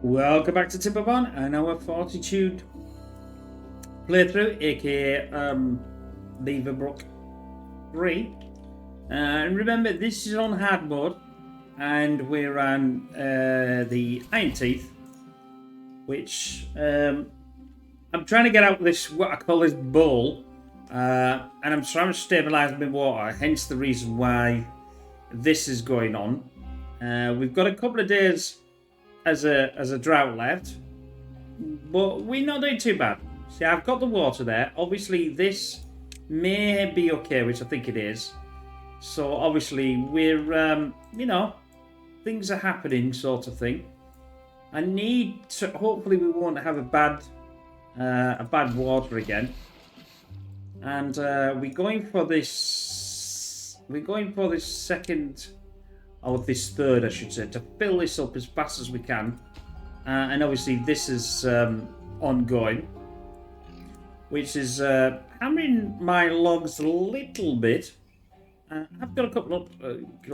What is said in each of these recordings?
Welcome back to Timberborn and our Fortitude playthrough, aka Leverbrook 3. And remember, this is on hard mode, and we're on the Iron Teeth, which I'm trying to get out of this, what I call this bowl, and I'm trying to stabilise my water, hence the reason why this is going on. We've got a couple of days as a drought left, but we're not doing too bad. See, I've got the water there. Obviously, this may be okay, which I think it is. So obviously, we're things are happening, sort of thing. I need to. Hopefully, we won't have a bad water again. And we're going for this. We're going for this second, or this third, I should say, to fill this up as fast as we can. And obviously, this is ongoing, which is hammering my logs a little bit. I've got a couple of,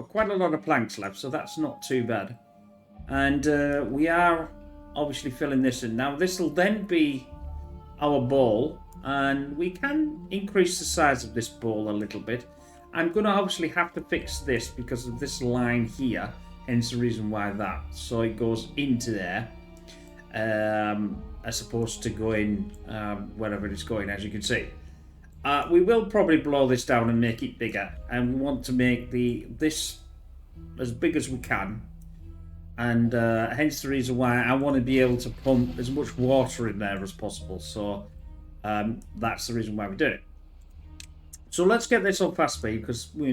quite a lot of planks left, so that's not too bad. And we are obviously filling this in. Now, this will then be our bowl, and we can increase the size of this bowl a little bit. I'm going to obviously have to fix this because of this line here, hence the reason why that. So it goes into there, as opposed to going wherever it's going, as you can see. We will probably blow this down and make it bigger, and we want to make this as big as we can, and hence the reason why I want to be able to pump as much water in there as possible. So that's the reason why we do it. So let's get this on fast speed because we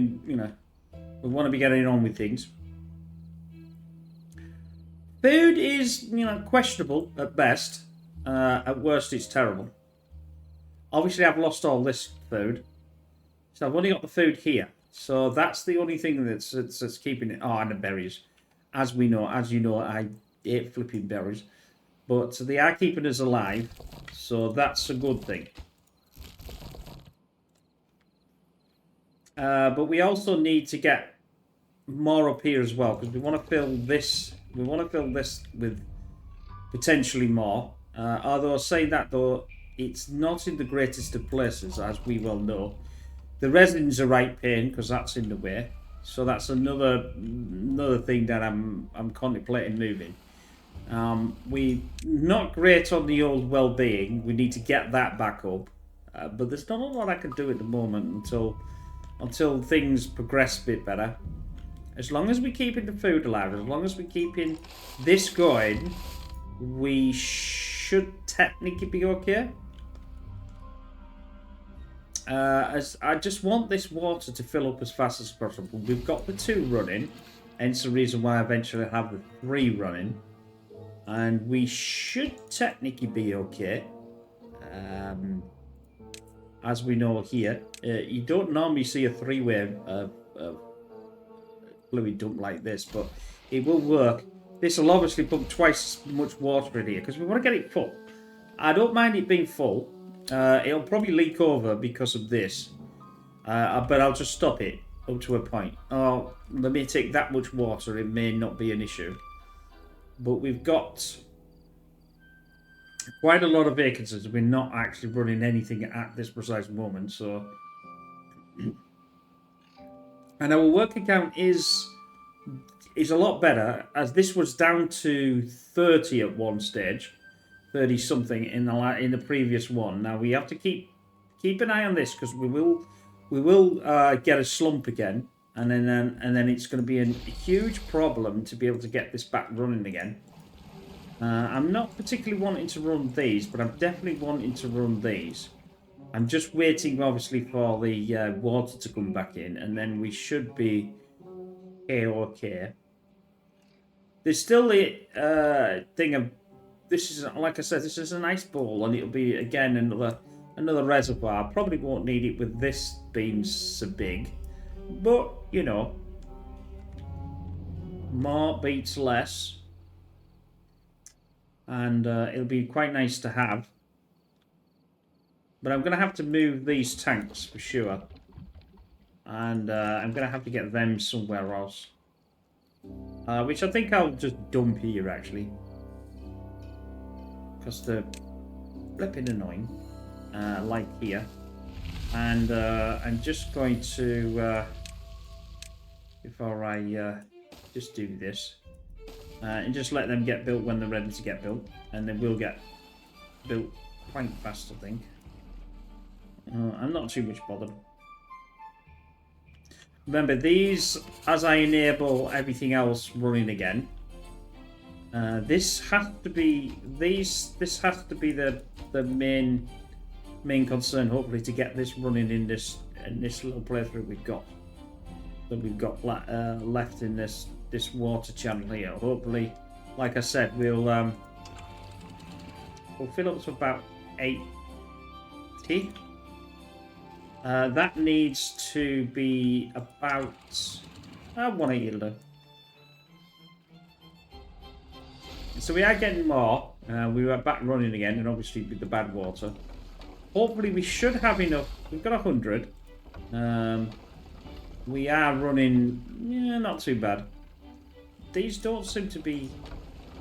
want to be getting on with things. Food is questionable at best. At worst, it's terrible. Obviously, I've lost all this food, so I've only got the food here. So that's the only thing that's keeping it. Oh, and the berries, as you know, I hate flipping berries, but they are keeping us alive, so that's a good thing. But we also need to get more up here as well because we want to fill this. We want to fill this with potentially more. Although saying that though, it's not in the greatest of places, as we well know. The resin's a right pain because that's in the way. So that's another thing that I'm contemplating moving. We not great on the old well-being. We need to get that back up. But there's not a lot I can do at the moment until things progress a bit better. As long as we're keeping the food alive, as long as we're keeping this going, we should technically be okay. As I just want this water to fill up as fast as possible. We've got the 2 running, hence the reason why I eventually have the 3 running. And we should technically be okay. As we know here, you don't normally see a 3-way fluid dump like this, but it will work. This will obviously pump twice as much water in here because we want to get it full. I don't mind it being full. It'll probably leak over because of this, but I'll just stop it up to a point. Oh, let me take that much water, it may not be an issue. But we've got quite a lot of vacancies. We're not actually running anything at this precise moment, so... And our working count is a lot better, as this was down to 30 at one stage. 30 something in the previous one. Now we have to keep an eye on this because we will get a slump again, and then it's going to be a huge problem to be able to get this back running again. I'm not particularly wanting to run these, but I'm definitely wanting to run these. I'm just waiting, obviously, for the water to come back in, and then we should be okay. There's still the thing of this is, like I said, this is a nice bowl, and it'll be again another reservoir. I probably won't need it with this being so big, but more beats less, and it'll be quite nice to have. But I'm going to have to move these tanks for sure, and I'm going to have to get them somewhere else, which I think I'll just dump here actually. because they're flipping annoying, like here. And I'm just going to, before I just do this, and just let them get built when they're ready to get built, and they will get built quite fast, I think. I'm not too much bothered. Remember, these, as I enable everything else running again, this has to be this has to be the main concern, hopefully, to get this running in this little playthrough we've got left in this water channel here. Hopefully, like I said, we'll fill up to about 80. That needs to be about 180 will do. So we are getting more. We were back running again, and obviously with the bad water. Hopefully we should have enough. We've got 100. We are running, not too bad. These don't seem to be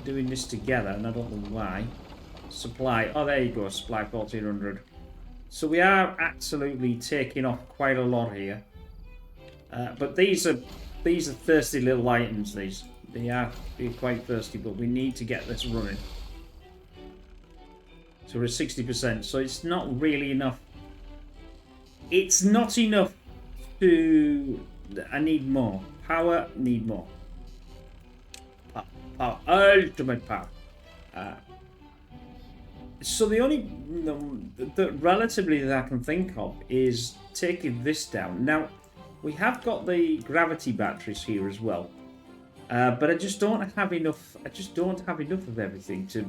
doing this together, and I don't know why. Supply. Oh, there you go. Supply 1400. So we are absolutely taking off quite a lot here. But these are thirsty little items. They are quite thirsty, but we need to get this running. So we're at 60%. So it's not really enough. It's not enough to. I need more power. Need more power. Ultimate power. So the only relatively that I can think of is taking this down. Now, we have got the gravity batteries here as well, but I just don't have enough. I just don't have enough of everything to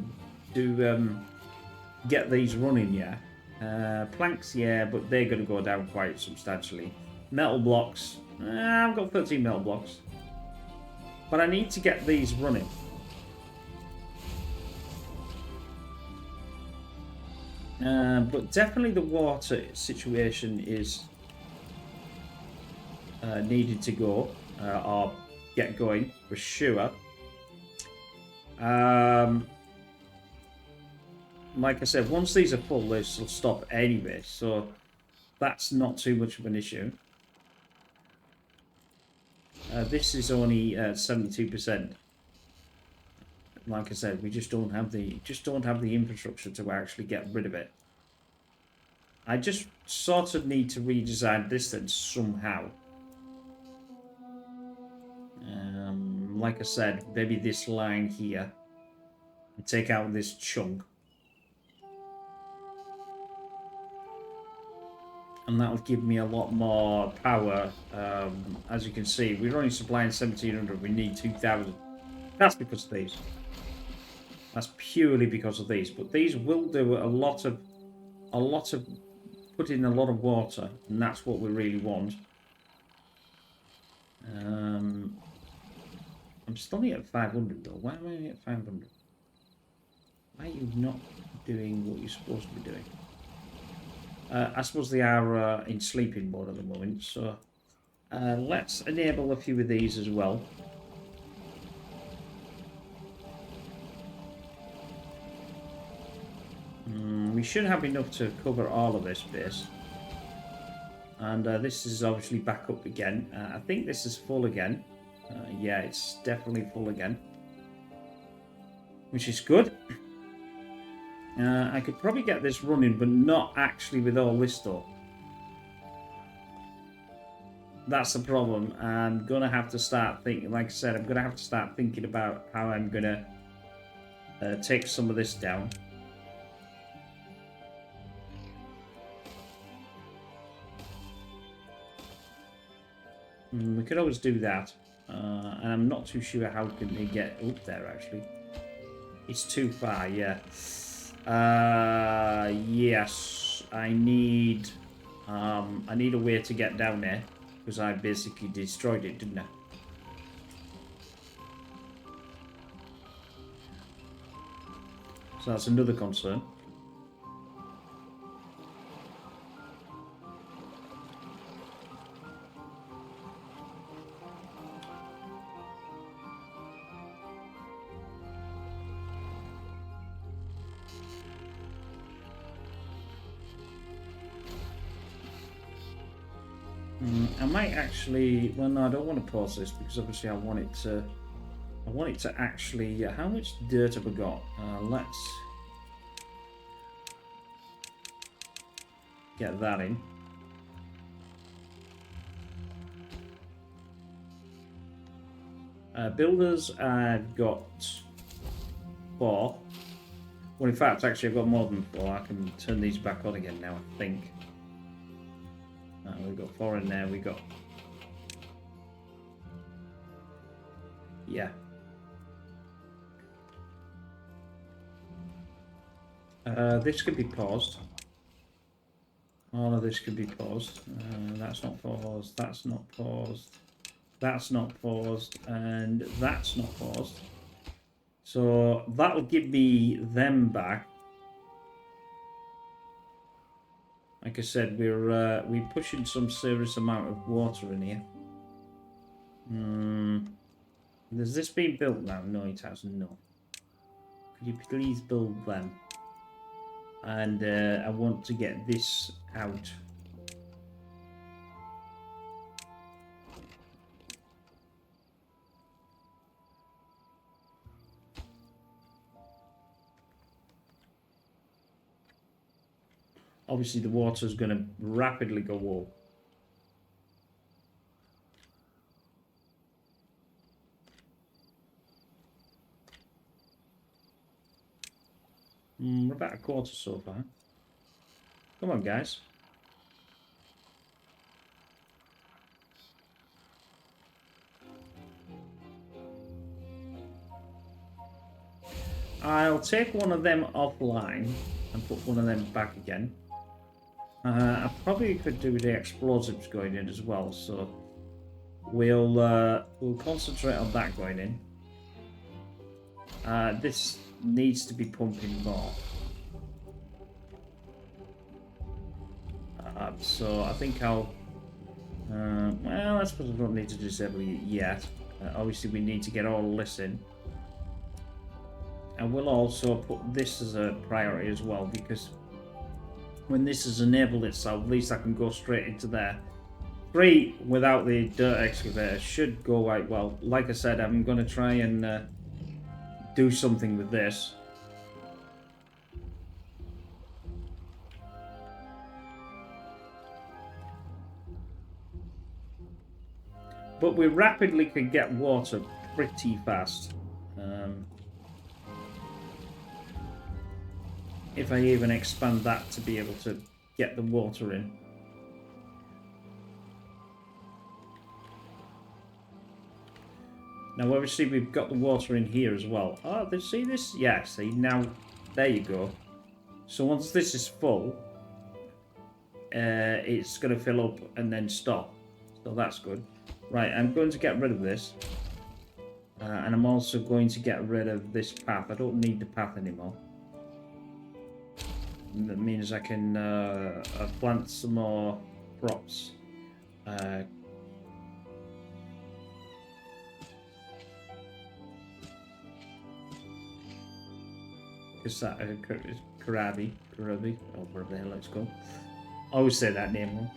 get these running. Yeah, planks, yeah, but they're going to go down quite substantially. Metal blocks, I've got 13 metal blocks, but I need to get these running. But definitely the water situation is needed to go or get going for sure. Like I said, once these are full, this will stop anyway, so that's not too much of an issue. This is only 72%. Like I said, we just don't have the infrastructure to actually get rid of it. I just sort of need to redesign this then somehow. Like I said, maybe this line here, and take out this chunk, and that'll give me a lot more power. As you can see, we're only supplying 1700. We need 2000. That's because of these. That's purely because of these. But these will do a lot of put in a lot of water, and that's what we really want. I'm still only at 500 though. Why am I only at 500? Why are you not doing what you're supposed to be doing? I suppose they are in sleeping mode at the moment, so let's enable a few of these as well. We should have enough to cover all of this base. And this is obviously back up again. I think this is full again. Yeah, it's definitely full again. Which is good. I could probably get this running, but not actually with all this stuff. That's the problem. I'm going to have to start thinking, like I said, I'm going to have to start thinking about how I'm going to take some of this down. We could always do that. And I'm not too sure how can they get up there, actually. It's too far, yeah. Yes, I need a way to get down there, because I basically destroyed it, didn't I? So that's another concern. I might actually. Well, no, I don't want to pause this because obviously I want it to. I want it to actually. How much dirt have we got? Let's get that in. Builders, I've got 4. Well, in fact, actually, I've got more than 4. I can turn these back on again now, I think. We've got 4 in there. We got. Yeah. This could be paused. All of this could be paused. That's not paused. That's not paused. That's not paused. And that's not paused. So that'll give me them back. Like I said, we're pushing some serious amount of water in here. Has this been built now? No, it hasn't. No. Could you please build them? And I want to get this out. Obviously, the water is going to rapidly go up. We're about a quarter so far. Come on, guys. I'll take one of them offline and put one of them back again. I probably could do the explosives going in as well, so we'll concentrate on that going in. This needs to be pumping more. So I think I'll... well, I suppose I don't need to disable it yet. Obviously, we need to get all this in. And we'll also put this as a priority as well, because when this has enabled itself, at least I can go straight into there. 3 without the dirt excavator should go quite well. Like I said, I'm going to try and do something with this. But we rapidly can get water pretty fast. If I even expand that to be able to get the water in. Now obviously we've got the water in here as well. Oh, see this? Yeah, see, now, there you go. So once this is full, it's going to fill up and then stop. So that's good. Right, I'm going to get rid of this. And I'm also going to get rid of this path. I don't need the path anymore. That means I can plant some more crops. Is that Karabi, or whatever the hell it's called. I always say that name wrong.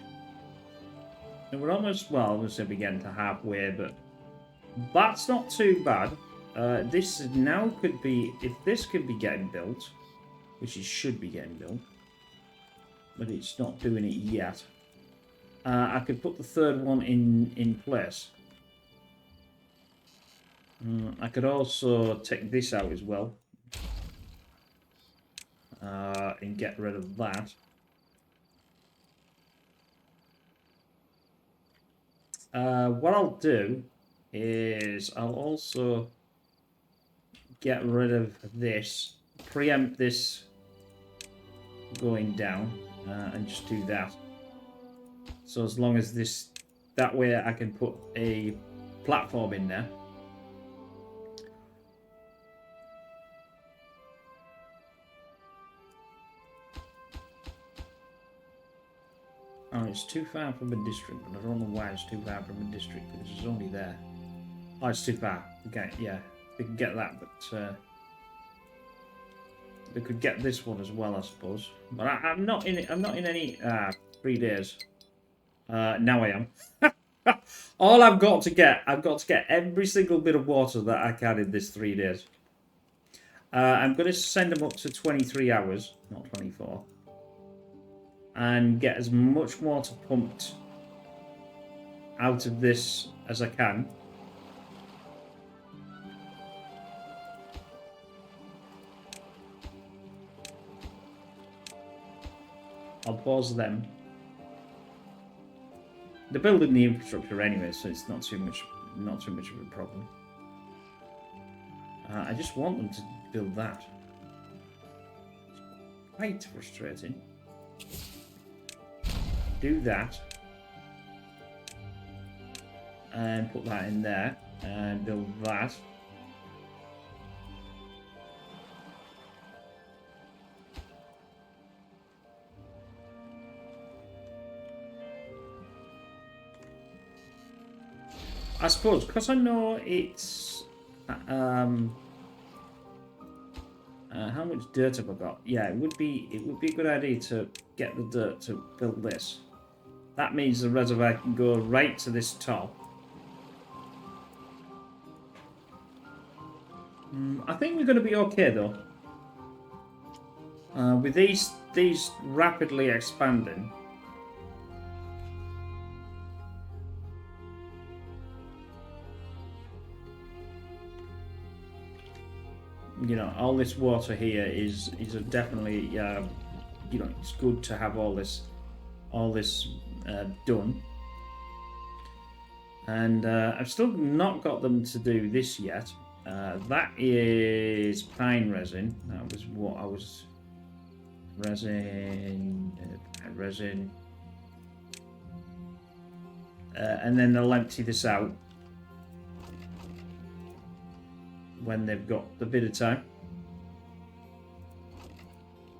And we're almost, well, I'm going to say we're getting to halfway, but that's not too bad. This now could be, if this could be getting built, which it should be getting built, but it's not doing it yet. I could put the third one in place. I could also take this out as well. And get rid of that. What I'll do is I'll also get rid of this, preempt this going down, and just do that. So as long as this, that way I can put a platform in there. Oh, it's too far from a district, but I don't know why it's too far from a district, because it's only there. Oh, it's too far. Okay, yeah, we can get that, but they could get this one as well, I suppose. But I'm not in it. I'm not in any 3 days. Now I am. All I've got to get every single bit of water that I can in this 3 days. I'm going to send them up to 23 hours, not 24. And get as much water pumped out of this as I can. I'll pause them. They're building the infrastructure anyway, so it's not too much of a problem. I just want them to build that. It's quite frustrating. Do that. And put that in there. And build that. I suppose, because I know it's... how much dirt have I got? Yeah, it would be a good idea to get the dirt to build this. That means the reservoir can go right to this top. I think we're going to be okay though. With these rapidly expanding. You know, all this water here is definitely, you know, it's good to have all this done. And I've still not got them to do this yet. That is pine resin. That was what I was... Resin... and then they'll empty this out when they've got the bit of time.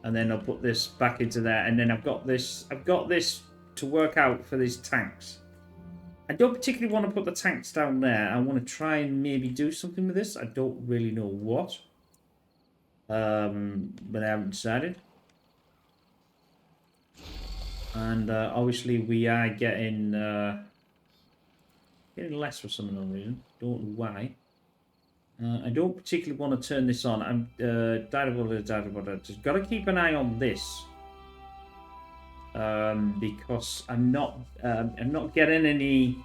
And then I'll put this back into there, and then I've got this to work out for these tanks. I don't particularly want to put the tanks down there. I want to try and maybe do something with this. I don't really know what. But I haven't decided. And obviously we are getting less for some unknown reason. Don't know why. I don't particularly want to turn this on. I'm just got to keep an eye on this because I'm not getting any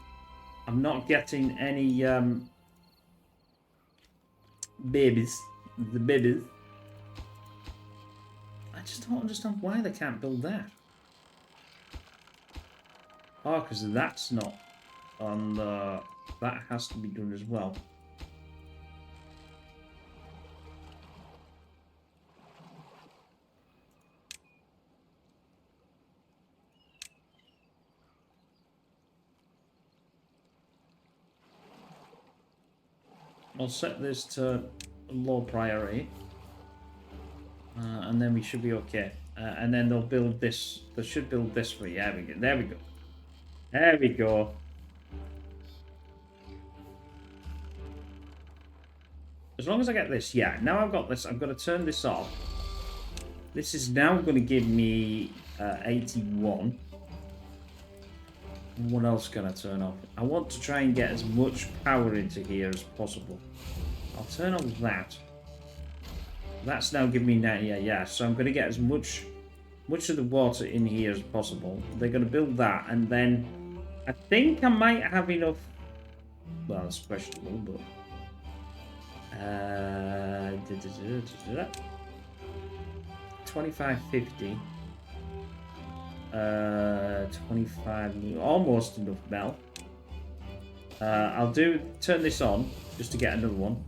babies. The babies. I just don't understand why they can't build that. Oh, because that's not on the... That has to be done as well. I'll set this to low priority. And then we should be okay. And then they'll build this. They should build this for you. There we go. There we go. There we go. As long as I get this, yeah. Now I've got this. I'm going to turn this off. This is now going to give me 81. What else can I turn off? I want to try and get as much power into here as possible. I'll turn on that. That's now giving me 90. Yeah. So I'm going to get as much of the water in here as possible. They're going to build that, and then I think I might have enough. Well, it's questionable, but 2550. 25, almost enough now. I'll turn this on just to get another one,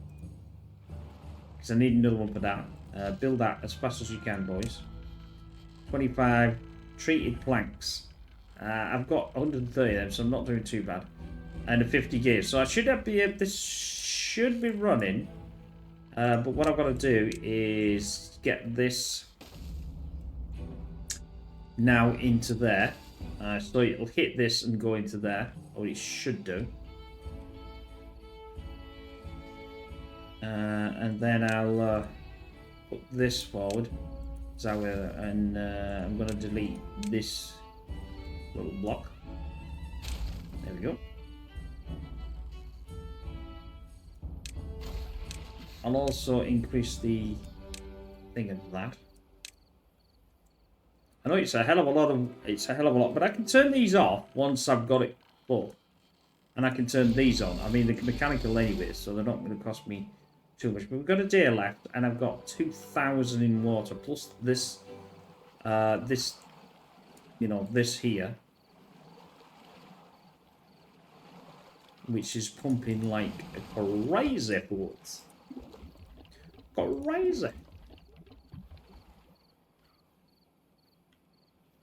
because I need another one for that. Build that as fast as you can, boys. 25 treated planks. I've got 130 of them, so I'm not doing too bad. And a 50 gears, so I should be able. This should be running. But what I've got to do is get this now into there. So it'll hit this and go into there, or it should do. And then I'll put this forward. And I'm going to delete this little block. There we go. I'll also increase the thing of that. I know it's a hell of a lot, but I can turn these off once I've got it full. And I can turn these on. I mean, they're mechanical anyway, so they're not going to cost me too much. But we've got a day left, and I've got 2,000 in water, plus this, this here. Which is pumping like crazy, folks. Crazy.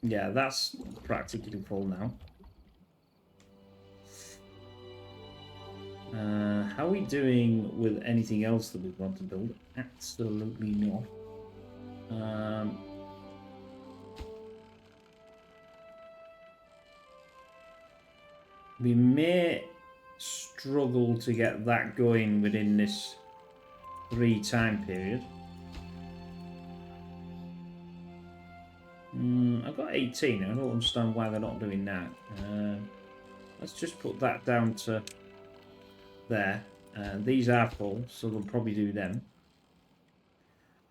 Yeah, that's practically full now. How are we doing with anything else that we want to build? Absolutely not. We may struggle to get that going within this 3 time period. I've got 18. I don't understand why they're not doing that. Let's just put that down to there. These are full, so they'll probably do them.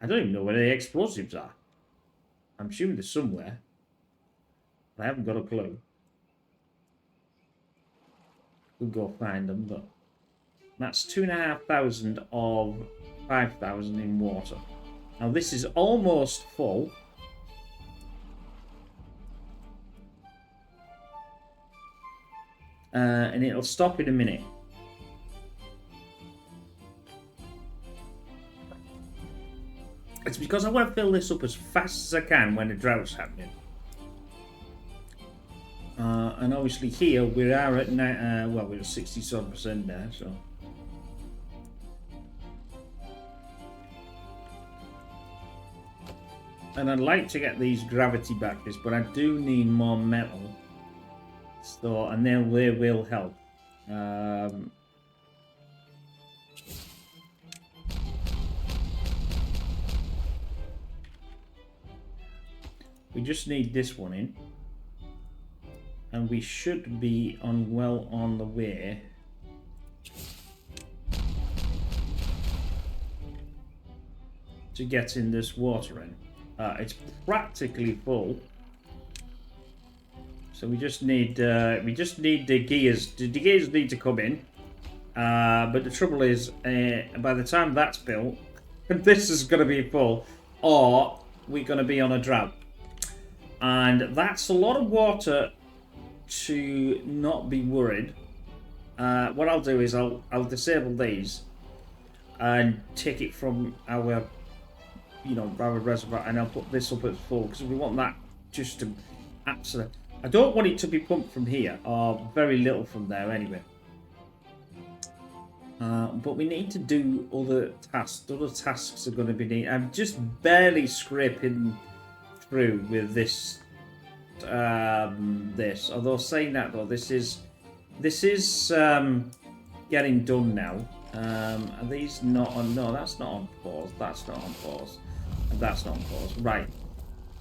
I don't even know where the explosives are. I'm assuming they're somewhere. I haven't got a clue. We'll go find them, but that's 2,500 of 5,000 in water. Now this is almost full. And it'll stop in a minute. It's because I want to fill this up as fast as I can when the drought's happening. And obviously here we are at well, we're at 67% now, so. And I'd like to get these gravity backers, but I do need more metal. So, and then they will help. We just need this one in. And we should be well on the way to getting this water in. It's practically full. So we just need the gears. The gears need to come in. But the trouble is, by the time that's built, this is going to be full, or we're going to be on a drought. And that's a lot of water to not be worried. What I'll do is I'll disable these and take it from our our reservoir, and I'll put this up at full because we want that just to absolutely. I don't want it to be pumped from here, or very little from there anyway. But we need to do other tasks. Other tasks are going to be needed. I'm just barely scraping through with this. Although saying that though, this is getting done now. Are these not on? No, that's not on pause. That's not on pause. And that's not on pause. Right.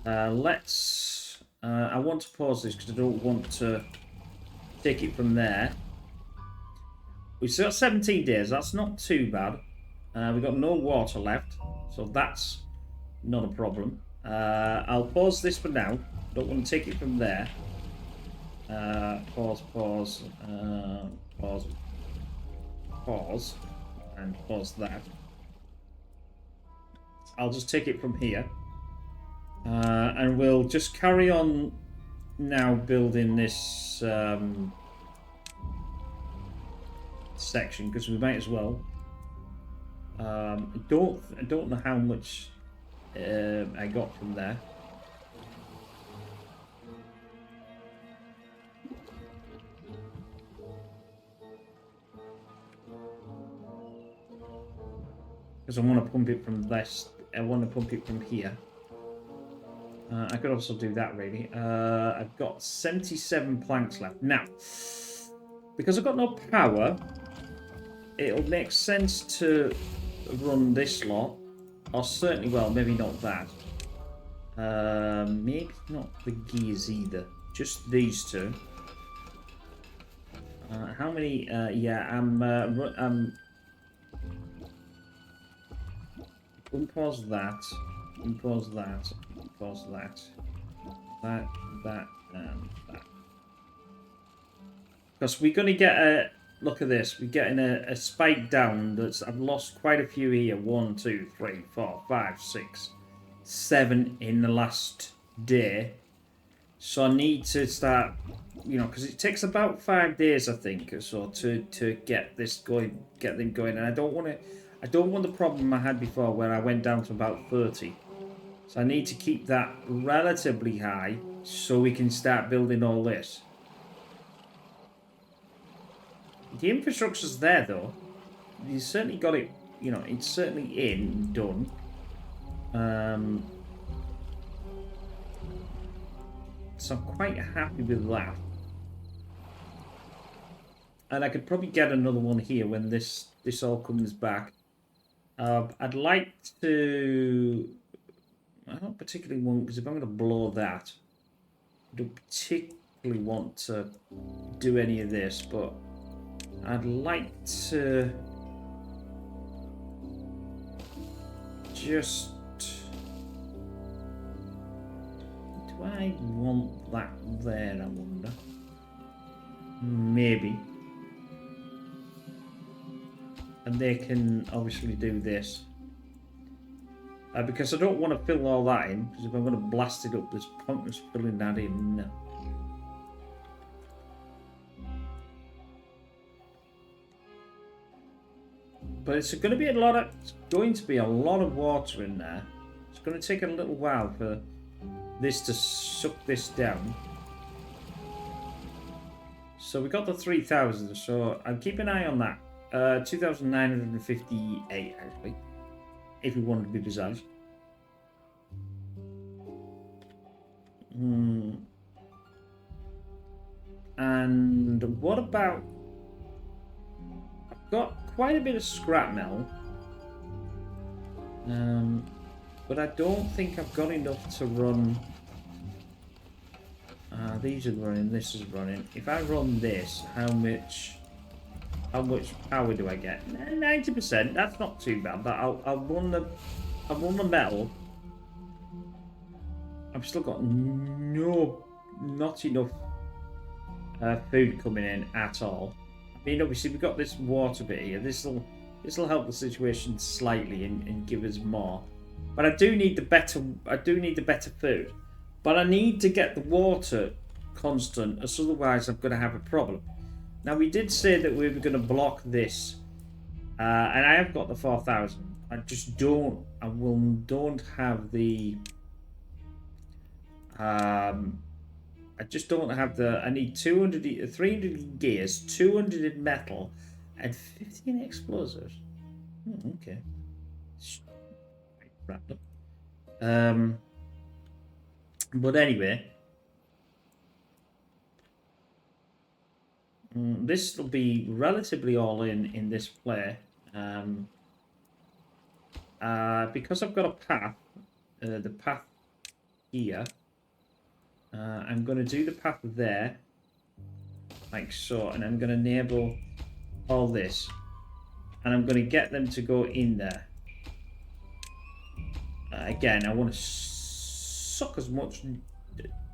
Let's. I want to pause this because I don't want to take it from there. We've still got 17 days. That's not too bad. We've got no water left, so that's not a problem. I'll pause this for now. Don't want to take it from there. Pause, pause, pause, pause, and pause that. I'll just take it from here. And we'll just carry on now building this section because we might as well. I don't know how much I got from there. Because I want to pump it from this. I want to pump it from here. I could also do that really. I've got 77 planks left. Now, because I've got no power, it'll make sense to run this lot. Or certainly, well, maybe not that. Maybe not the gears either. Just these two. How many? Yeah, I'm. Unpause that. Unpause that. Unpause that. That. That. And that. Because we're going to get a... Look at this. We're getting a spike down that's... I've lost quite a few here. 1, 2, 3, 4, 5, 6, 7 in the last day. So I need to start... You know, because it takes about 5 days, I think, or so, to get this going, get them going. And I don't want to... I don't want the problem I had before where I went down to about 30. So I need to keep that relatively high so we can start building all this. The infrastructure's there, though. You certainly got it, you know, it's certainly in and done. So I'm quite happy with that. And I could probably get another one here when this all comes back. I'd like to... I don't particularly want... Because if I'm going to blow that, I don't particularly want to do any of this, but I'd like to just... Do I want that there, I wonder? Maybe. And they can obviously do this. Because I don't want to fill all that in, because if I'm going to blast it up, there's pointless filling that in. No. But it's going to be a lot of... It's going to be a lot of water in there. It's going to take a little while for this to suck this down. So we got the 3,000, so I'll keep an eye on that. 2,958 actually, if you wanted to be precise. And what about... I've got quite a bit of scrap metal. But I don't think I've got enough to run... these are running, this is running. If I run this, how much power do I get? 90%. That's not too bad. But I'll run the metal. I've still got not enough food coming in at all. I mean, obviously we've got this water bit here. This will help the situation slightly and give us more. But I do need the better food. But I need to get the water constant, as otherwise I'm going to have a problem. Now, we did say that we were going to block this, and I have got the 4,000. I just don't have the... I just don't have the... I need 300 in gears, 200 in metal, and 50 in explosives. Okay. Wrapped up. But anyway... This will be relatively all in this play. Because I've got a path, the path here, I'm going to do the path there, like so, and I'm going to enable all this, and I'm going to get them to go in there. Again, I want to suck as much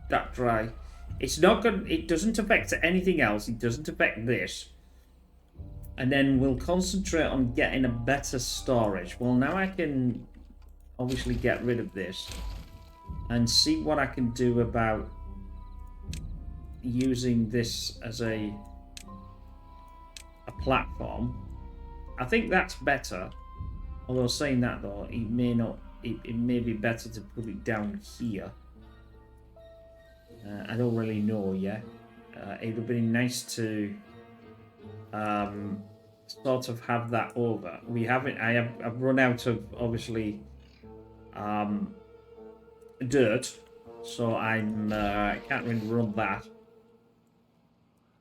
that dry. It's not good. It doesn't affect anything else. It doesn't affect this. And then we'll concentrate on getting a better storage. Well, now I can obviously get rid of this and see what I can do about using this as a platform. I think that's better. Although saying that though, it may not. It may be better to put it down here. I don't really know yet. It would have been nice to sort of have that over. We haven't. I've run out of obviously dirt, so I can't really run that.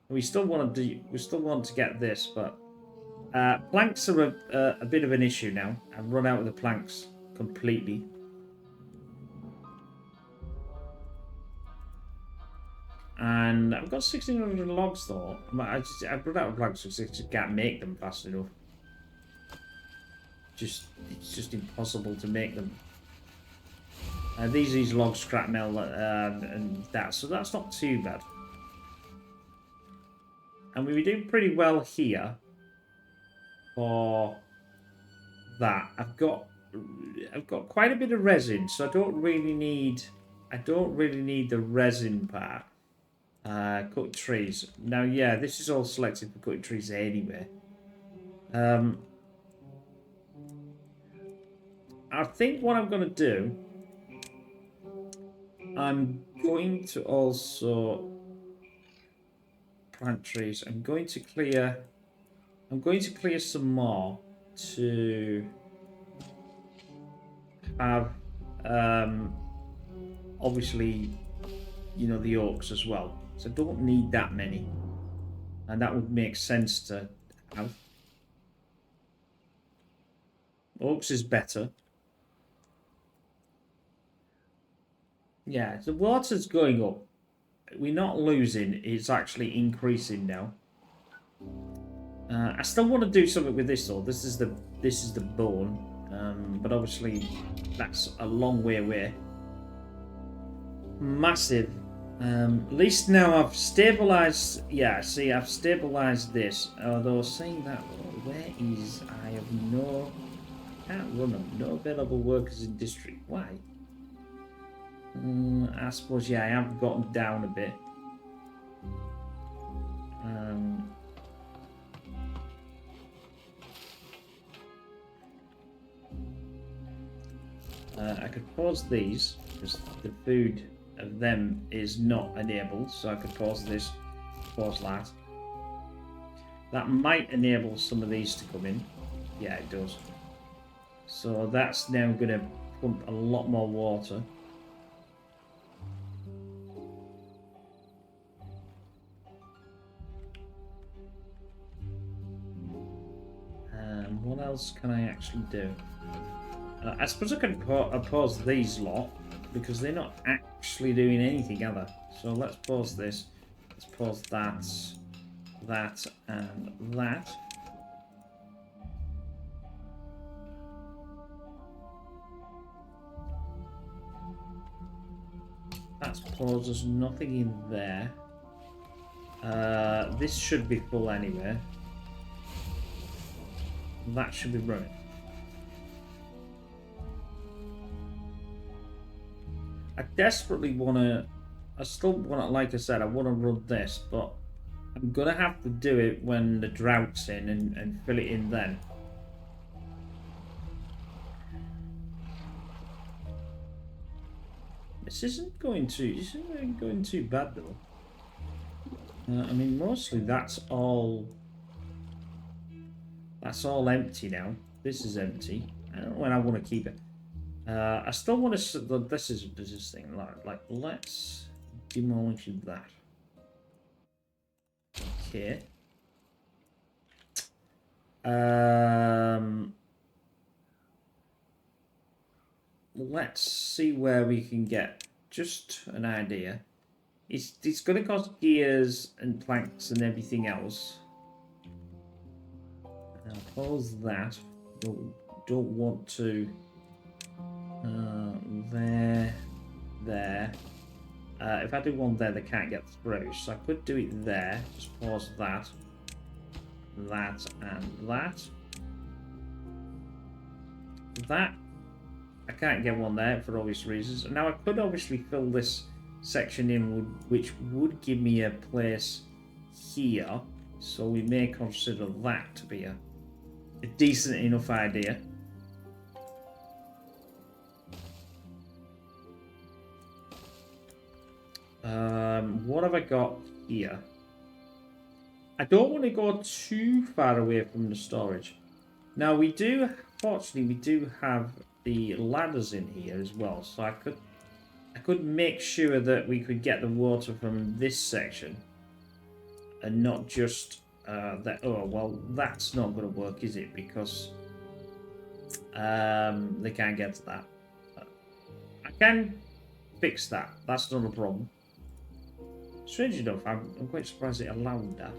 We still want to do. We still want to get this, but planks are a bit of an issue now. I've run out of the planks completely. And I've got 1,600 logs though. I've run out of logs because I just can't make them fast enough. It's just impossible to make them. These log scrap metal and that, so that's not too bad. And we do pretty well here for that. I've got quite a bit of resin, so I don't really need the resin part. Cut trees. Now, yeah, this is all selected for cutting trees anyway. I think what I'm going to do, I'm going to also plant trees. I'm going to clear some more to have, obviously, you know, the oaks as well. So I don't need that many. And that would make sense to have. Oaks is better. Yeah, the water's going up. We're not losing, it's actually increasing now. I still want to do something with this though. This is the bone. But obviously that's a long way away. Massive. At least now I've stabilized. Yeah, see, I've stabilized this. Although saying that, where is I have no, I can't run them. No available workers in district. Why? I suppose, yeah, I have gotten down a bit. I could pause these because the food of them is not enabled, so I could pause this, pause that. That might enable some of these to come in. Yeah, it does. So that's now going to pump a lot more water. What else can I actually do? I suppose I could pause these lot because they're not actually doing anything, are they? So let's pause this. Let's pause that, that, and that. That's paused. There's nothing in there. This should be full anyway. That should be running. I desperately want to... I still want to, like I said, I want to run this, but I'm going to have to do it when the drought's in and fill it in then. This isn't going too bad though. I mean, mostly that's all empty now. This is empty. I don't know when I want to keep it. I still want to. This is this thing. Like, let's demolish that. Okay. Let's see where we can get just an idea. It's going to cost gears and planks and everything else. I'll pause that. Don't want to. There. If I do one there, they can't get through. So I could do it there. Just pause that, that, and that. That. I can't get one there for obvious reasons. Now I could obviously fill this section in, which would give me a place here. So we may consider that to be a decent enough idea. What have I got here? I don't want to go too far away from the storage. Now we do, fortunately, we do have the ladders in here as well, so I could make sure that we could get the water from this section and not just that. Oh well, that's not going to work, is it? Because they can't get to that. I can fix that. That's not a problem. Strange enough, I'm quite surprised it allowed that.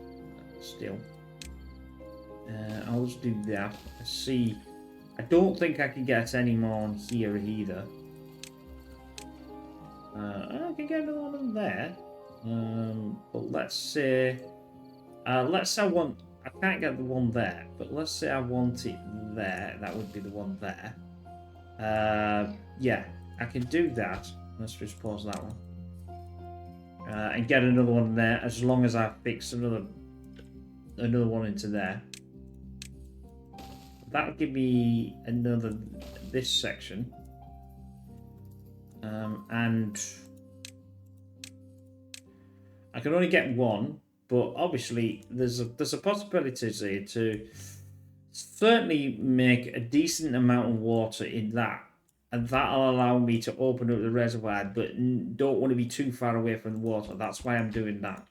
Still. I'll just do that. Let's see. I don't think I can get any more on here either. I can get another one on there. But let's say... let's say I can't get the one there, but let's say I want it there. That would be the one there. Yeah, I can do that. Let's just pause that one. And get another one there, as long as I fix another one into there. That'll give me this section. And I can only get one, but obviously there's a possibility here to certainly make a decent amount of water in that, and that'll allow me to open up the reservoir, but don't want to be too far away from the water. That's why I'm doing that.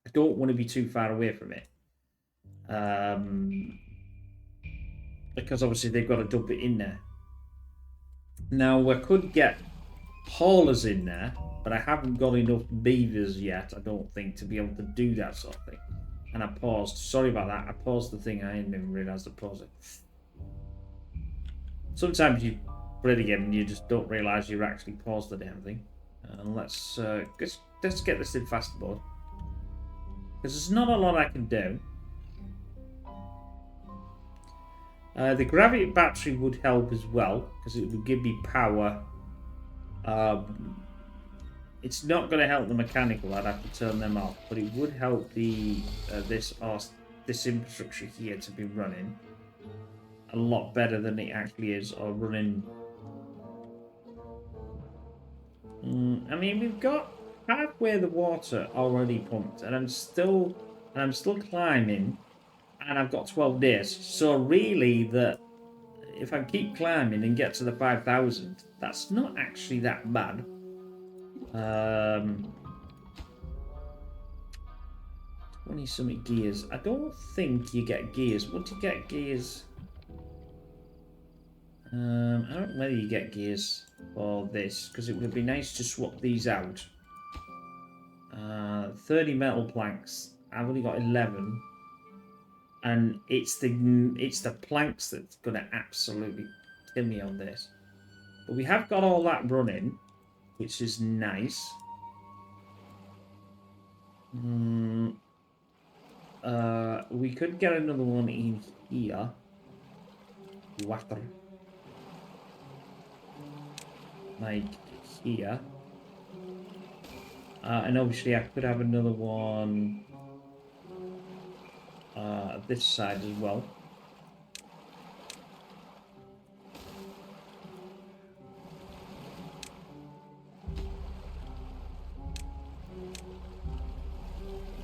I don't want to be too far away from it, because obviously they've got to dump it in there. Now we could get haulers in there, but I haven't got enough beavers yet, I don't think, to be able to do that sort of thing. And I paused. Sorry about that. I paused the thing. I didn't even realise to pause it. Sometimes you play the game and you just don't realise you actually paused the damn thing. And let's get this in fast mode. Because there's not a lot I can do. The gravity battery would help as well, because it would give me power. It's not going to help the mechanical. I'd have to turn them off, but it would help the this infrastructure here to be running a lot better than it actually is, or running. I mean, we've got halfway the water already pumped, and I'm still climbing, and I've got 12 days. So really, if I keep climbing and get to the 5,000, that's not actually that bad. 20-something gears. I don't think you get gears. Once you get gears... I don't know whether you get gears for this, because it would be nice to swap these out. 30 metal planks. I've only got 11. And it's the planks that's going to absolutely kill me on this. But we have got all that running, which is nice. We could get another one in here. Water. Like here. And obviously I could have another one this side as well.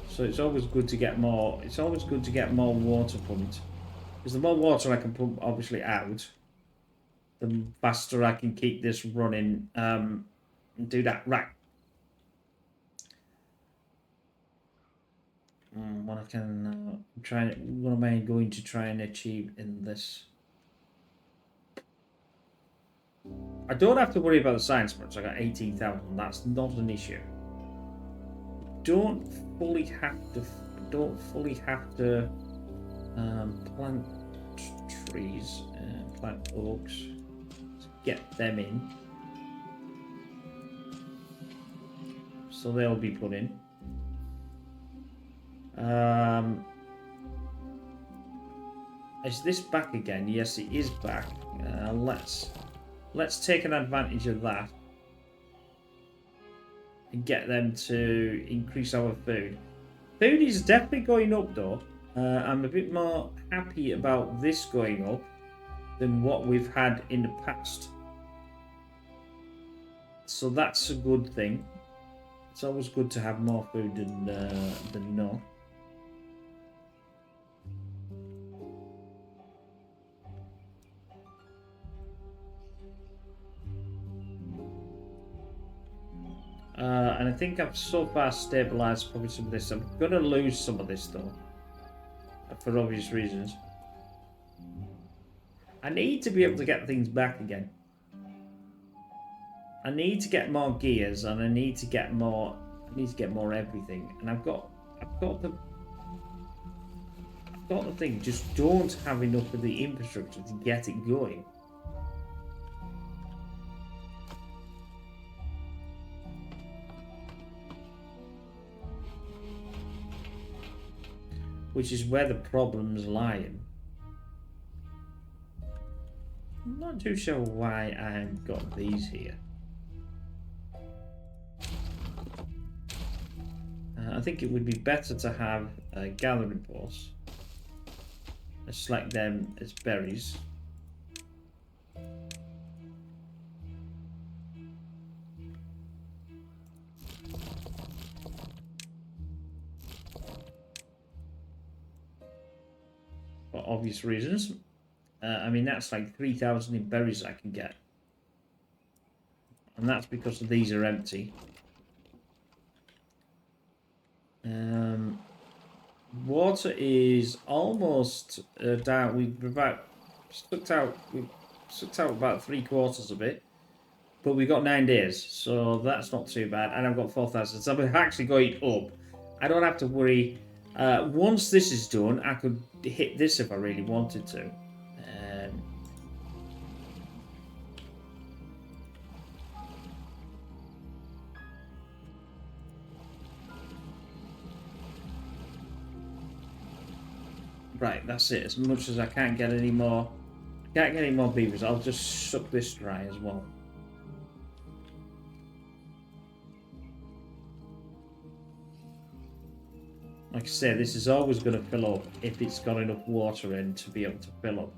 So it's always good to get more. It's always good to get more water pumped, because the more water I can pump, obviously, out, the faster I can keep this running. And do that right. What I can try. What am I going to try and achieve in this? I don't have to worry about the science points. I got 18,000. That's not an issue. Don't fully have to plant trees and plant oaks to get them in, so they'll be put in. Is this back again? Yes, it is back. Let's take an advantage of that and get them to increase our food. Food is definitely going up though. I'm a bit more happy about this going up than what we've had in the past. So that's a good thing. It's always good to have more food than no. And I think I've so far stabilised probably some of this. I'm going to lose some of this though, for obvious reasons. I need to be able to get things back again. I need to get more gears, and I need to get more. I need to get more everything, and I've got the thing. Just don't have enough of the infrastructure to get it going. Which is where the problem's lying. I'm not too sure why I've got these here. I think it would be better to have a gathering force. Let's select them as berries. For obvious reasons. I mean, that's like 3,000 in berries I can get. And that's because these are empty. Water is almost down. We've about sucked out about 3/4 of it, but we got 9 days, so that's not too bad. And I've got 4,000, so I'm actually going up. I don't have to worry. Once this is done, I could hit this if I really wanted to. Right, that's it. As much as I can't get any more, beavers, I'll just suck this dry as well. Like I say, this is always going to fill up if it's got enough water in to be able to fill up.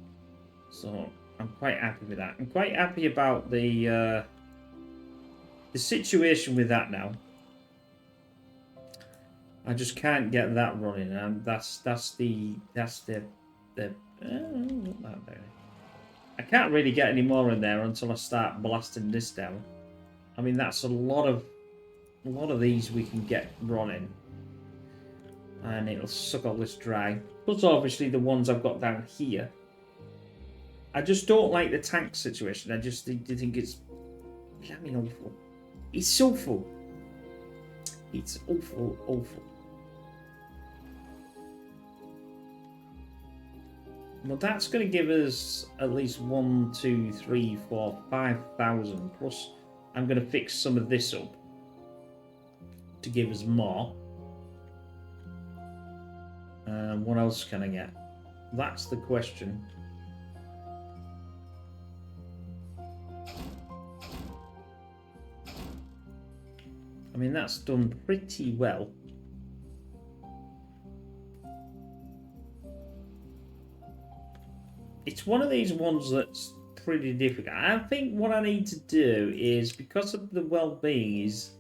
So I'm quite happy with that. I'm quite happy about the situation with that now. I just can't get that running, and that's the I can't really get any more in there until I start blasting this down. I mean, that's a lot of these we can get running, and it'll suck all this dry. Plus, obviously, the ones I've got down here. I just don't like the tank situation. I just think it's awful. It's so full. It's awful, awful. Well, that's going to give us at least 1, 2, 3, 4, 5,000. Plus, I'm going to fix some of this up to give us more. What else can I get? That's the question. I mean, that's done pretty well. It's one of these ones that's pretty difficult. I think what I need to do is, because of the well-being is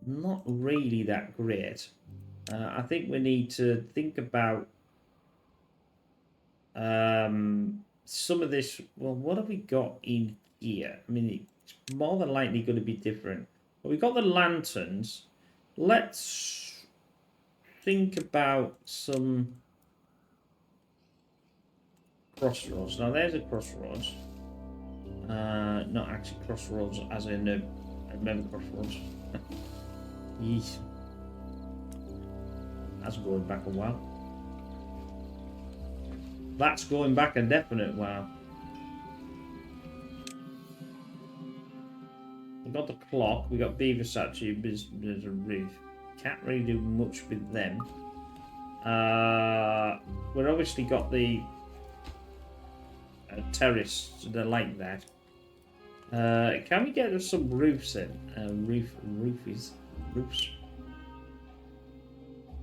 not really that great, I think we need to think about some of this. Well, what have we got in here? I mean, it's more than likely going to be different. But we've got the lanterns. Let's think about some crossroads. Now, there's a crossroads. Not actually crossroads, as in I remember crossroads. Yeesh. That's going back a while. That's going back a definite while. We got the clock. We got beaver statue. There's a roof. Can't really do much with them. We've obviously got the terrace to the like that. Can we get some roofs in? Roofs.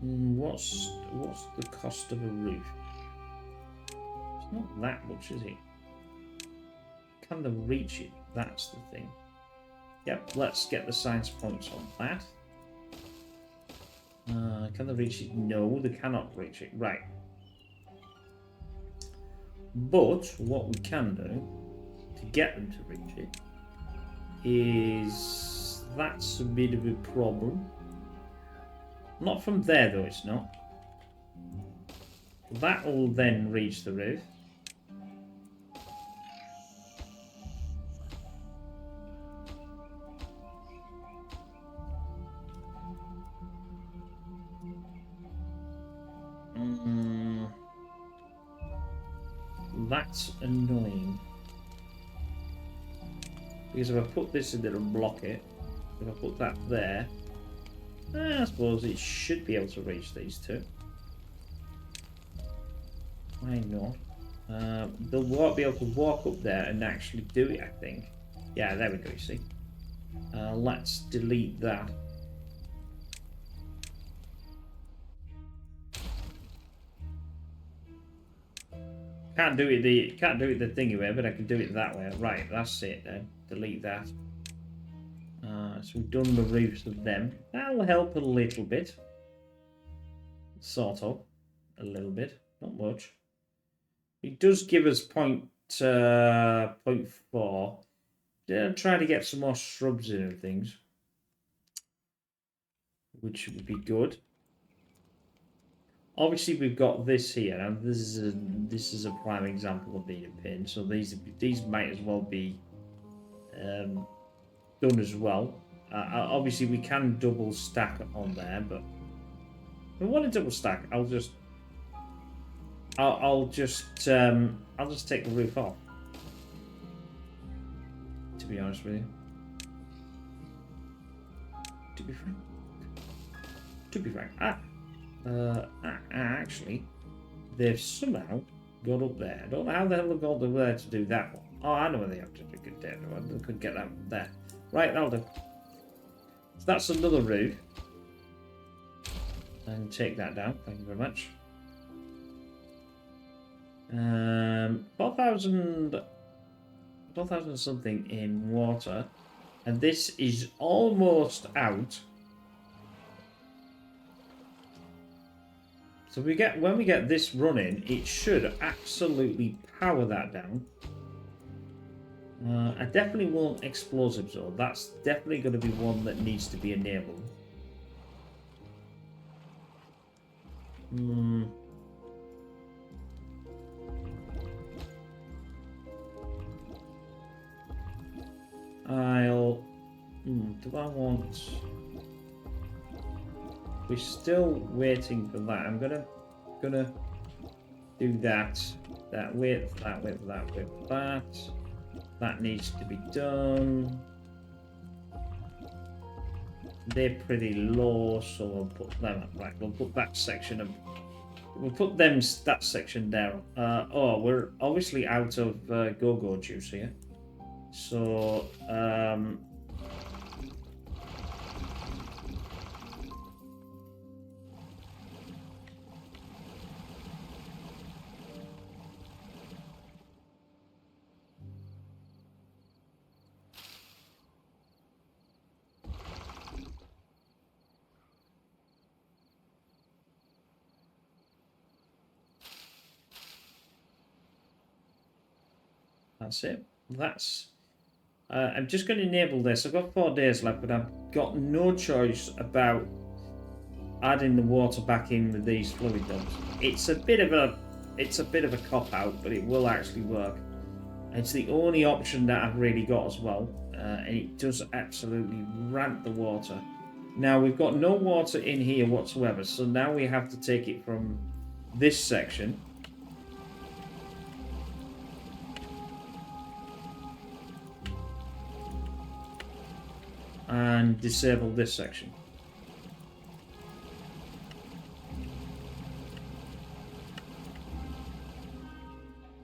What's the cost of a roof? It's not that much, is it? Can they reach it? That's the thing. Yep, let's get the science points on that. Can they reach it? No, they cannot reach it. Right. But what we can do to get them to reach it is that's a bit of a problem. Not from there though, it's not. That will then reach the roof. that's annoying. Because if I put this in there and block it, if I put that there, I suppose it should be able to reach these two. Why not? They'll be able to walk up there and actually do it, I think. Yeah, there we go, you see. Let's delete that. Can't do it the thingy way, but I can do it that way. Right, that's it then. Delete that. So we've done the roofs of them. That'll help a little bit. Sort of. A little bit. Not much. It does give us 0.4. Yeah, try to get some more shrubs in and things. Which would be good. Obviously, we've got this here, and this is a prime example of being a pin. So these might as well be done as well. Obviously, we can double stack on there, but if I want to double stack, I'll just take the roof off. To be honest with you. To be frank. Actually, they've somehow got up there. I don't know how the hell they got up there to do that one. Oh, I know where they have to do it. They could get that one there. Right, that'll do. So that's another roof. And take that down. Thank you very much. 4,000 something in water. And this is almost out. So when we get this running, it should absolutely power that down. I definitely want explosives though. That's definitely going to be one that needs to be enabled. Do I want... We're still waiting for that. I'm gonna do that width, that width, that width, that. That needs to be done. They're pretty low, so we'll put them up. Right, we'll put that section up. We'll put that section down. Oh, we're obviously out of go-go juice here. So, that's it. I'm just going to enable this. I've got 4 days left, but I've got no choice about adding the water back in with these fluid dumps. It's a bit of a cop out, but it will actually work. It's the only option that I've really got as well, and it does absolutely ramp the water. Now we've got no water in here whatsoever, so now we have to take it from this section. And disable this section.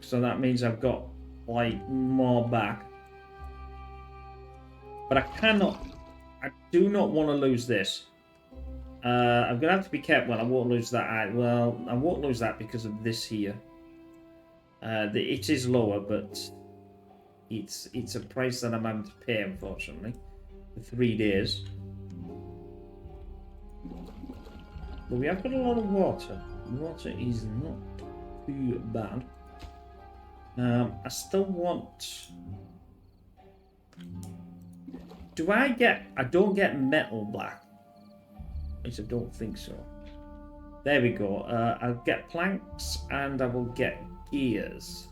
So that means I've got like more back. But I do not want to lose this. I'm gonna have to be careful. Well, I won't lose that. Well, I won't lose that because of this here. It is lower, but it's a price that I'm having to pay, unfortunately. 3 days. But we have got a lot of water. Water is not too bad. I still want... I don't get metal black. At least I don't think so. There we go. I'll get planks and I will get gears.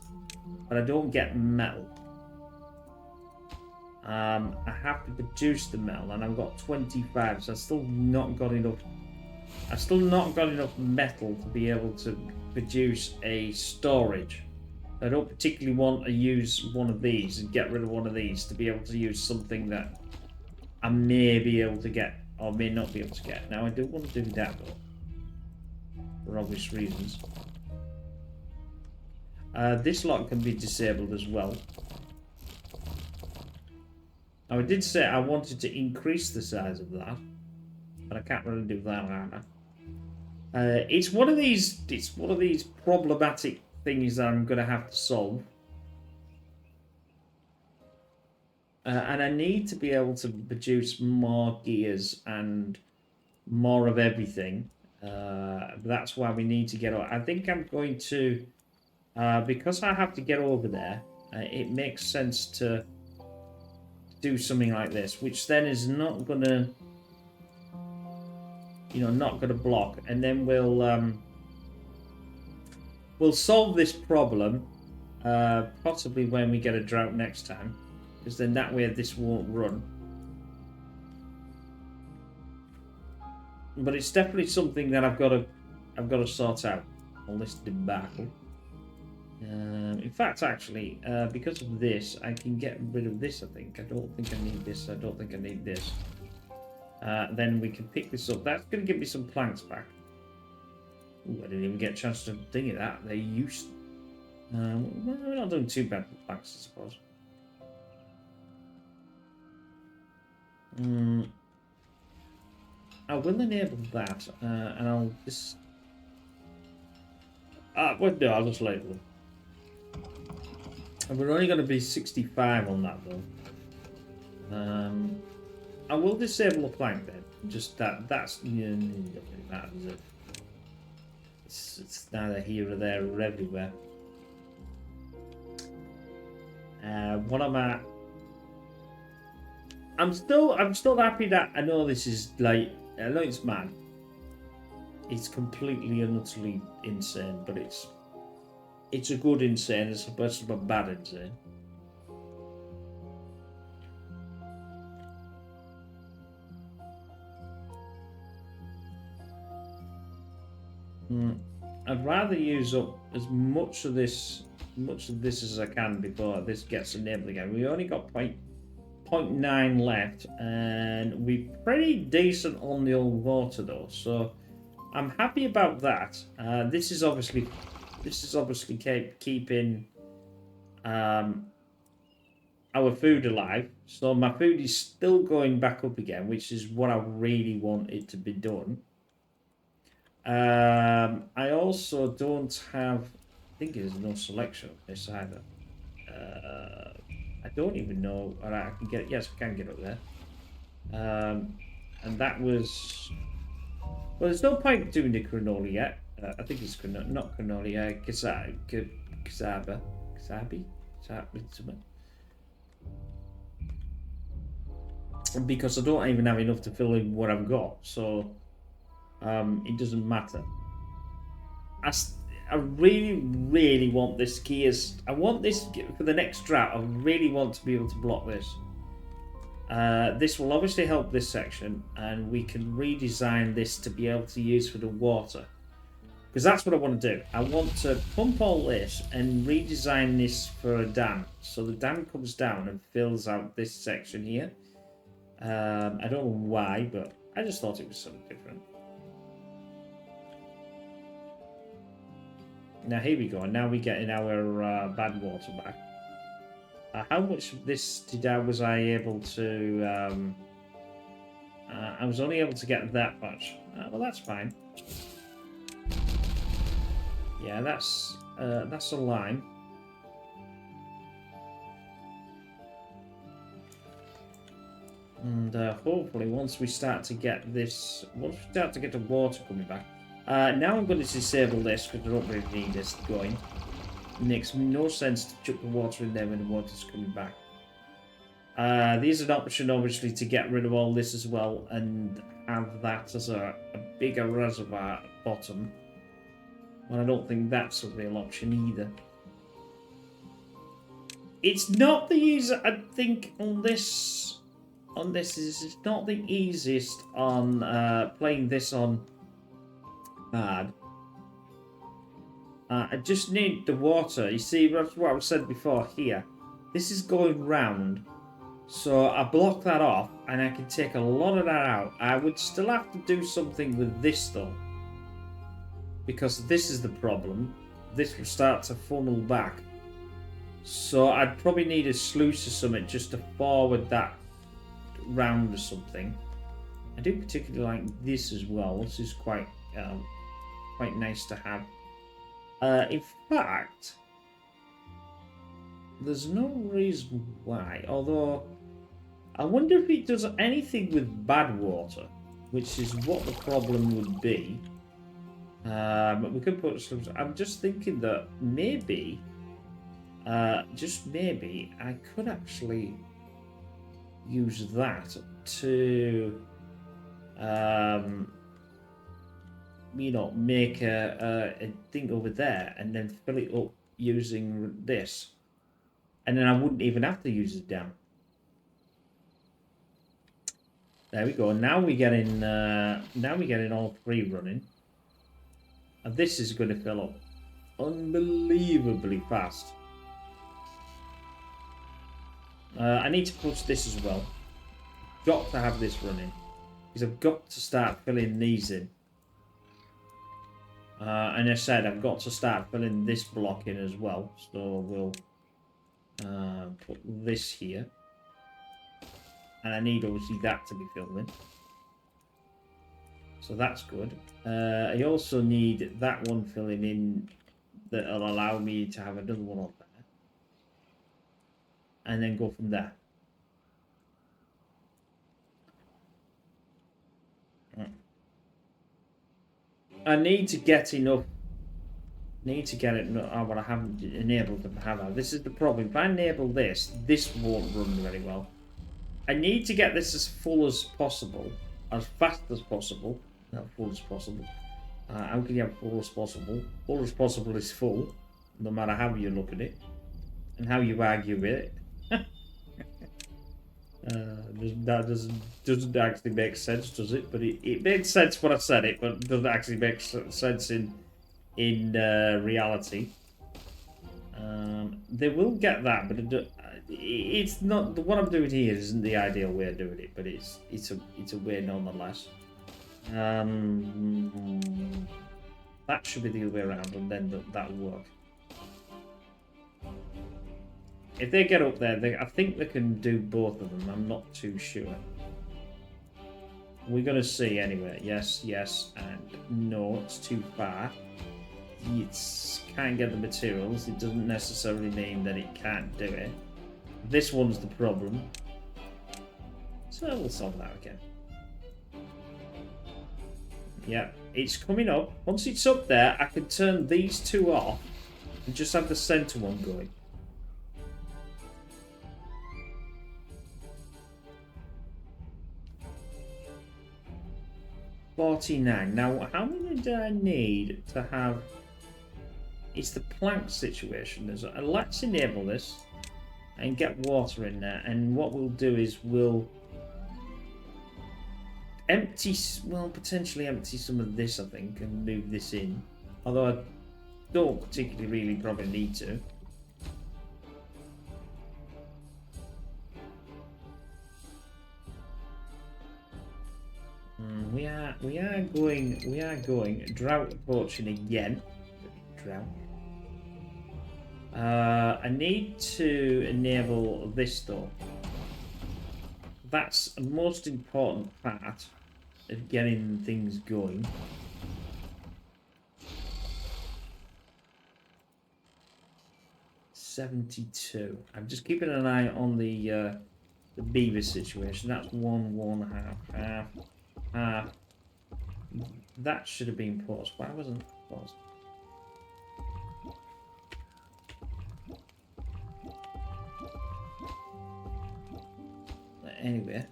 But I don't get metal. I have to produce the metal, and I've got 25, so I've still not got enough metal to be able to produce a storage. I don't particularly want to use one of these and get rid of one of these to be able to use something that I may be able to get or may not be able to get. Now I do want to do that though, for obvious reasons. This lot can be disabled as well. Now I did say I wanted to increase the size of that, but I can't really do that either. It's one of these. It's one of these problematic things that I'm going to have to solve, and I need to be able to produce more gears and more of everything. That's why we need to get. I think I'm going to, because I have to get over there. It makes sense to do something like this, which then is not going to, not going to block, and then we'll solve this problem, possibly when we get a drought next time, because then that way this won't run. But it's definitely something that I've got to sort out. All this debacle. In fact, actually, because of this, I can get rid of this. I think I don't think I need this. I don't think I need this. Then we can pick this up. That's going to give me some planks back. Ooh, I didn't even get a chance to think of that. They're used. We're not doing too bad with planks, I suppose. I will enable that, and I'll just. Well, no, I'll just label them. And we're only going to be 65 on that though. I will disable a plank then. Just that's doesn't really matter, does it? It's neither here or there or everywhere. What am I? I'm still happy that I know this is like, I know it's mad. It's completely and utterly insane, but it's a good insane as opposed to a bad insane. I'd rather use up as much of this as I can before this gets enabled again. We only got 0.9 left, and we're pretty decent on the old water though, so I'm happy about that. This is obviously keeping our food alive, so my food is still going back up again, which is what I really want it to be done. I also don't have, I think there's no selection of this either. I don't even know. Alright, I can get it. Yes, I can get up there. And that was. Well, there's no point doing the cannoli yet. I think it's not cannoli. Kasabi. Because I don't even have enough to fill in what I've got, so it doesn't matter. I really, really want this gears. I want this for the next drought. I really want to be able to block this. This will obviously help this section, and we can redesign this to be able to use for the water. Because that's what I want to do. I want to pump all this and redesign this for a dam. So the dam comes down and fills out this section here. I don't know why, but I just thought it was something different. Now here we go, and now we're getting our bad water back. How much of this was I able to... I was only able to get that much. Well, that's fine. Yeah, that's a line. And hopefully once we start to get this... Once we start to get the water coming back... now I'm going to disable this because I don't really need this going. It makes no sense to chuck the water in there when the water's coming back. There's an option obviously to get rid of all this as well and have that as a bigger reservoir at the bottom. But I don't think that's a real option either. It's not the easiest, I think, on this it's not the easiest on playing this on hard. I just need the water. You see, that's what I said before here. This is going round. So I block that off and I can take a lot of that out. I would still have to do something with this though. Because this is the problem. This will start to funnel back. So I'd probably need a sluice or something just to forward that round or something. I do particularly like this as well. This is quite nice to have. In fact, there's no reason why. Although, I wonder if it does anything with bad water, which is what the problem would be. But we could put some. I'm just thinking that maybe, just maybe, I could actually use that to, you know, make a thing over there and then fill it up using this, and then I wouldn't even have to use the dam. There we go. Now we're getting all three running, and this is going to fill up unbelievably fast. I need to push this as well. Got to have this running because I've got to start filling these in. And I said I've got to start filling this block in as well. So we'll put this here. And I need obviously that to be filled in. So that's good. I also need that one filling in that'll allow me to have another one on there. And then go from there. I need to get enough. Need to get it. Oh, but I haven't enabled them to have that. This is the problem. If I enable this, this won't run very well. I need to get this as full as possible, as fast as possible. Not full as possible. How can you have full as possible? Full as possible is full, no matter how you look at it and how you argue with it. That doesn't actually make sense, does it? But it made sense when I said it, but it doesn't actually make sense in reality. They will get that, but it's not. What I'm doing here isn't the ideal way of doing it, but it's a way nonetheless. That should be the other way around, and then that'll work. If they get up there, I think they can do both of them. I'm not too sure. We're going to see anyway. Yes, yes, and no, it's too far. It can't get the materials. It doesn't necessarily mean that it can't do it. This one's the problem. So we'll solve that again. Yeah, it's coming up. Once it's up there, I can turn these two off and just have the center one going. $49. Now, how many do I need to have? It's the plank situation. Let's enable this and get water in there. And what we'll do is we'll empty, well, potentially empty some of this, I think, and move this in. Although I don't particularly really probably need to. We are going drought approaching again. Drought. I need to enable this though. That's the most important part of getting things going. $72. I'm just keeping an eye on the beaver situation. That's one half. That should have been paused. Why wasn't it paused? Anyway,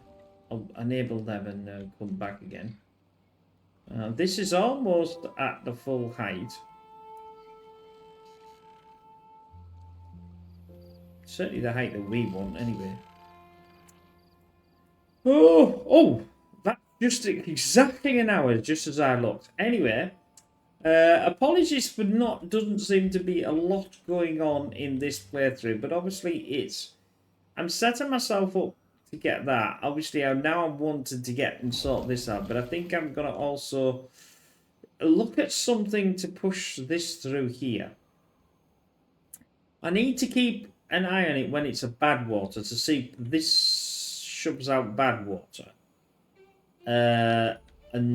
I'll enable them and come back again. This is almost at the full height. Certainly the height that we want, anyway. Oh! That's just exactly an hour, just as I looked. Anyway, Apologies for not, doesn't seem to be a lot going on in this playthrough, but obviously I'm setting myself up to get that. Obviously, I'm wanted to get and sort this out, but I think I'm going to also look at something to push this through here. I need to keep an eye on it when it's a bad water to see if this shoves out bad water. And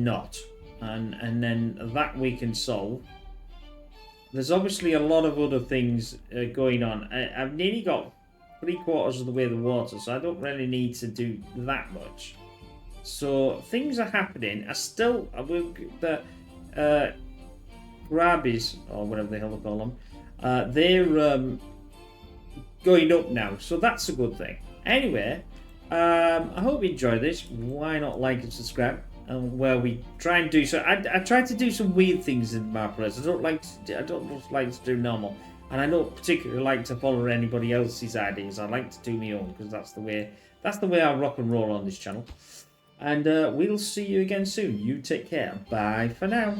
not. And then that we can solve. There's obviously a lot of other things going on. I've nearly got 3/4 of the way the water, so I don't really need to do that much. So things are happening. I will the grabbies or whatever the hell they call them. They're going up now, so that's a good thing. Anyway, I hope you enjoyed this. Why not like and subscribe? Where we try and do so. I try to do some weird things in my plays. I don't just like to do normal, and I don't particularly like to follow anybody else's ideas. I like to do my own because that's the way I rock and roll on this channel. And we'll see you again soon. You take care. Bye for now.